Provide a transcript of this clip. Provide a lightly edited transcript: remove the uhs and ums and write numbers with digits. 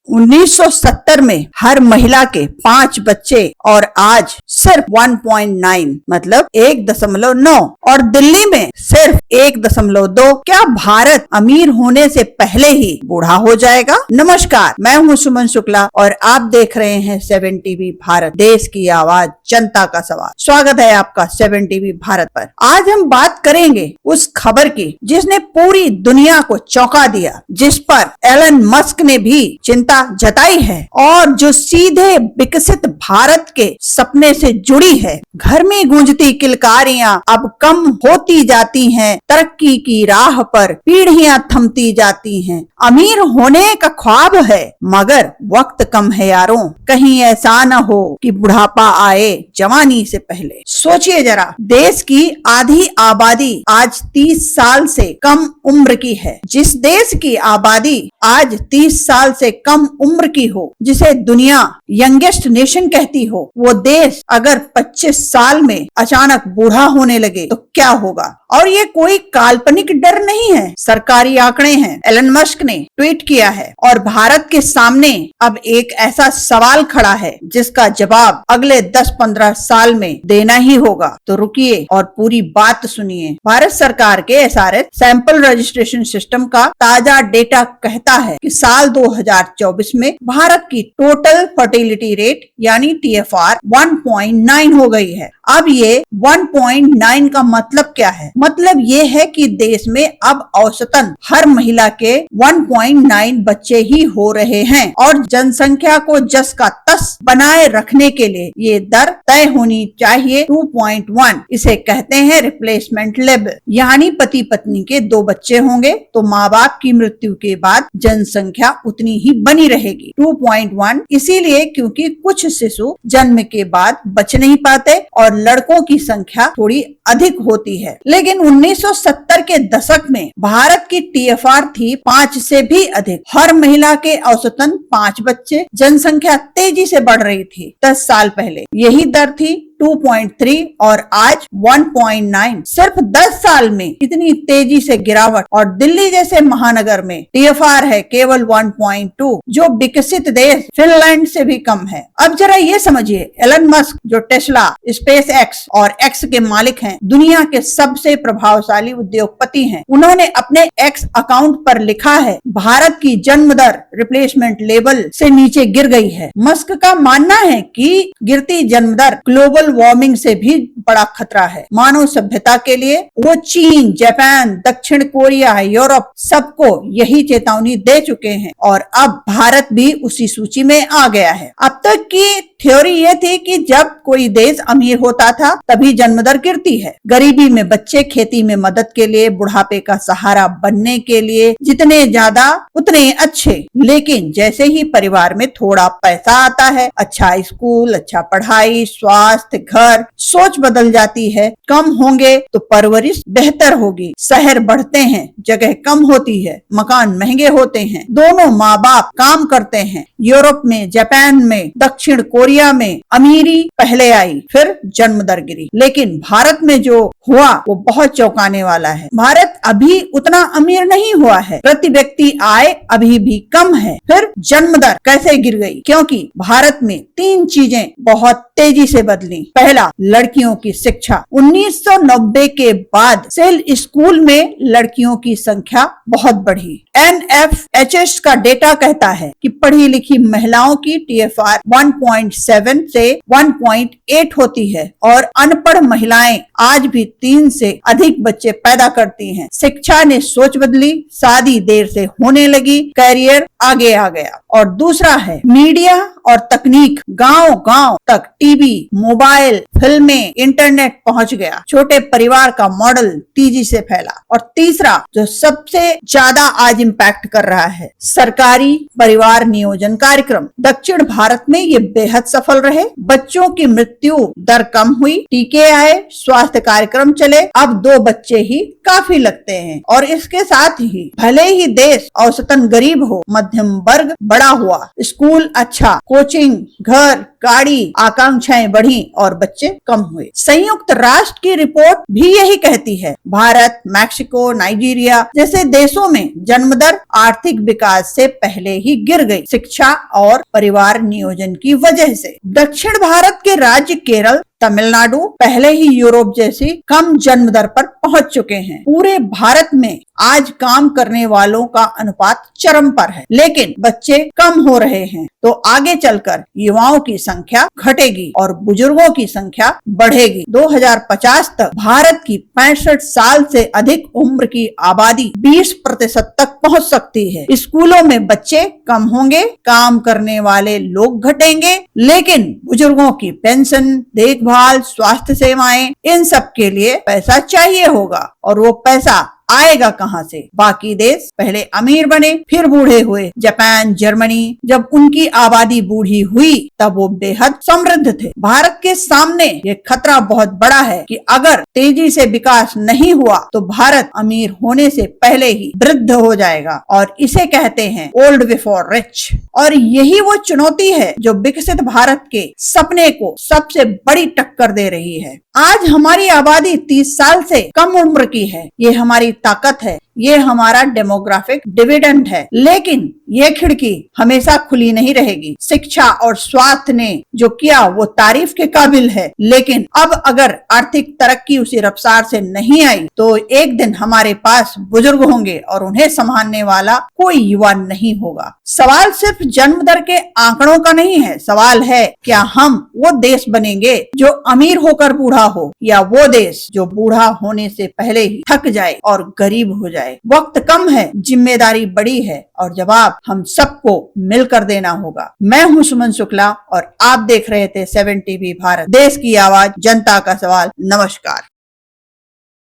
1970 में हर महिला के 5 बच्चे और आज सिर्फ 1.9 मतलब 1.9 और दिल्ली में सिर्फ 1.2। क्या भारत अमीर होने से पहले ही बूढ़ा हो जाएगा? नमस्कार, मैं हूं सुमन शुक्ला और आप देख रहे हैं 7 टीवी भारत, देश की आवाज, जनता का सवाल। स्वागत है आपका 7 टीवी भारत पर। आज हम बात करेंगे उस खबर की जिसने पूरी दुनिया को चौंका दिया, जिस पर एलन मस्क ने भी चिंता जताई है और जो सीधे विकसित भारत के सपने से जुड़ी है। घर में गूंजती किलकारियां अब कम होती जाती हैं, तरक्की की राह पर पीढ़ियां थमती जाती हैं। अमीर होने का ख्वाब है मगर वक्त कम है यारों, कहीं ऐसा न हो कि बुढ़ापा आए जवानी से पहले। सोचिए जरा, देश की आधी आबादी आज 30 साल से कम उम्र की है। जिस देश की आबादी आज 30 साल से कम उम्र की हो, जिसे दुनिया यंगेस्ट नेशन कहती हो, वो देश अगर 25 साल में अचानक बूढ़ा होने लगे तो क्या होगा? और ये कोई काल्पनिक डर नहीं है, सरकारी आंकड़े हैं। एलन मस्क ने ट्वीट किया है और भारत के सामने अब एक ऐसा सवाल खड़ा है जिसका जवाब अगले 10-15 साल में देना ही होगा। तो रुकिए और पूरी बात सुनिए। भारत सरकार के एसआरएच सैंपल रजिस्ट्रेशन सिस्टम का ताजा डेटा कहता है कि साल 2024 में भारत की टोटल फर्टिलिटी रेट यानी टीएफआर 1.9 हो गई है। अब ये 1.9 का मतलब क्या है? मतलब ये है कि देश में अब औसतन हर महिला के 1.9 बच्चे ही हो रहे हैं और जनसंख्या को जस का तस बनाए रखने के लिए ये दर तय होनी चाहिए 2.1। इसे कहते हैं रिप्लेसमेंट लेवल, यानी पति पत्नी के 2 बच्चे होंगे तो माँ बाप की मृत्यु के बाद जनसंख्या उतनी ही बनी रहेगी 2.1। इसीलिए क्योंकि कुछ शिशु जन्म के बाद बच नहीं पाते और लड़कों की संख्या थोड़ी अधिक होती है। लेकिन 1970 के दशक में भारत की टीएफआर थी 5 से भी अधिक। हर महिला के औसतन 5 बच्चे। जनसंख्या तेजी से बढ़ रही थी। 10 साल पहले यही दर थी 2.3 और आज 1.9। सिर्फ 10 साल में इतनी तेजी से गिरावट। और दिल्ली जैसे महानगर में टीएफआर है केवल 1.2, जो विकसित देश फिनलैंड से भी कम है। अब जरा ये समझिए, एलन मस्क जो टेस्ला, स्पेस एक्स और एक्स के मालिक हैं, दुनिया के सबसे प्रभावशाली उद्योगपति हैं, उन्होंने अपने एक्स अकाउंट पर लिखा है भारत की जन्म दर रिप्लेसमेंट लेवल से नीचे गिर गई है। मस्क का मानना है कि गिरती जन्म दर ग्लोबल वार्मिंग से भी बड़ा खतरा है मानव सभ्यता के लिए। वो चीन, जापान, दक्षिण कोरिया, यूरोप सबको यही चेतावनी दे चुके हैं और अब भारत भी उसी सूची में आ गया है। अब तक की थ्योरी ये थी कि जब कोई देश अमीर होता था तभी जन्मदर गिरती है। गरीबी में बच्चे, खेती में मदद के लिए, बुढ़ापे का सहारा बनने के लिए, जितने ज्यादा उतने अच्छे। लेकिन जैसे ही परिवार में थोड़ा पैसा आता है, अच्छा स्कूल, अच्छा पढ़ाई, स्वास्थ्य, घर, सोच बदल जाती है। कम होंगे तो परवरिश बेहतर होगी। शहर बढ़ते हैं, जगह कम होती है, मकान महंगे होते हैं, दोनों माँ बाप काम करते हैं। यूरोप में, जापान में, दक्षिण कोरिया में अमीरी पहले आई, फिर जन्म दर गिरी। लेकिन भारत में जो हुआ वो बहुत चौंकाने वाला है। भारत अभी उतना अमीर नहीं हुआ है, प्रति व्यक्ति आय अभी भी कम है। फिर जन्म दर कैसे गिर गई? क्योंकि भारत में 3 चीजें बहुत तेजी से बदली। पहला, लड़कियों की शिक्षा। 1990 के बाद से स्कूल में लड़कियों की संख्या बहुत बढ़ी। NFHS का डेटा कहता है कि पढ़ी लिखी महिलाओं की टीएफआर 1.7 से 1.8 होती है और अनपढ़ महिलाएं आज भी 3 से अधिक बच्चे पैदा करती हैं। शिक्षा ने सोच बदली, शादी देर से होने लगी, करियर आगे आ गया। और दूसरा है मीडिया और तकनीक। गांव-गांव तक टीवी, मोबाइल, फिल्में, इंटरनेट पहुंच गया। छोटे परिवार का मॉडल तेजी से फैला। और तीसरा जो सबसे ज्यादा आज इम्पैक्ट कर रहा है, सरकारी परिवार नियोजन कार्यक्रम। दक्षिण भारत में ये बेहद सफल रहे। बच्चों की मृत्यु दर कम हुई, टीके आए, स्वास्थ्य कार्यक्रम चले। अब 2 बच्चे ही काफी लगते हैं। और इसके साथ ही भले ही देश औसतन गरीब हो, मध्यम वर्ग बड़ा हुआ, स्कूल अच्छा, कोचिंग, घर, गाड़ी, आकांक्षाएं बढ़ी और बच्चे कम हुए। संयुक्त राष्ट्र की रिपोर्ट भी यही कहती है। भारत, मैक्सिको, नाइजीरिया जैसे देशों में जन्म दर आर्थिक विकास से पहले ही गिर गई, शिक्षा और परिवार नियोजन की वजह से। दक्षिण भारत के राज्य केरल, तमिलनाडु पहले ही यूरोप जैसी कम जन्म दर पर पहुंच चुके हैं। पूरे भारत में आज काम करने वालों का अनुपात चरम पर है, लेकिन बच्चे कम हो रहे हैं, तो आगे चलकर युवाओं की संख्या घटेगी और बुजुर्गों की संख्या बढ़ेगी। 2050 तक भारत की 65 साल से अधिक उम्र की आबादी 20% तक पहुंच सकती है। स्कूलों में बच्चे कम होंगे, काम करने वाले लोग घटेंगे, लेकिन बुजुर्गों की पेंशन, देखभाल, स्वास्थ्य सेवाएं, इन सब के लिए पैसा चाहिए होगा, और वो पैसा आएगा कहां से? बाकी देश पहले अमीर बने फिर बूढ़े हुए। जापान, जर्मनी जब उनकी आबादी बूढ़ी हुई तब वो बेहद समृद्ध थे। भारत के सामने ये खतरा बहुत बड़ा है कि अगर तेजी से विकास नहीं हुआ तो भारत अमीर होने से पहले ही वृद्ध हो जाएगा, और इसे कहते हैं ओल्ड बिफोर रिच। और यही वो चुनौती है जो विकसित भारत के सपने को सबसे बड़ी टक्कर दे रही है। आज हमारी आबादी 30 साल से कम उम्र की है। ये हमारी ताकत है, ये हमारा डेमोग्राफिक डिविडेंड है, लेकिन ये खिड़की हमेशा खुली नहीं रहेगी। शिक्षा और स्वास्थ्य ने जो किया वो तारीफ के काबिल है, लेकिन अब अगर आर्थिक तरक्की उसी रफ्तार से नहीं आई तो एक दिन हमारे पास बुजुर्ग होंगे और उन्हें संभालने वाला कोई युवा नहीं होगा। सवाल सिर्फ जन्म दर के आंकड़ों का नहीं है, सवाल है क्या हम वो देश बनेंगे जो अमीर होकर बूढ़ा हो, या वो देश जो बूढ़ा होने से पहले ही थक जाए और गरीब हो जाए। वक्त कम है, जिम्मेदारी बड़ी है, और जवाब हम सबको मिलकर देना होगा। मैं हूं सुमन शुक्ला और आप देख रहे थे 7 टीवी भारत, देश की आवाज, जनता का सवाल। नमस्कार।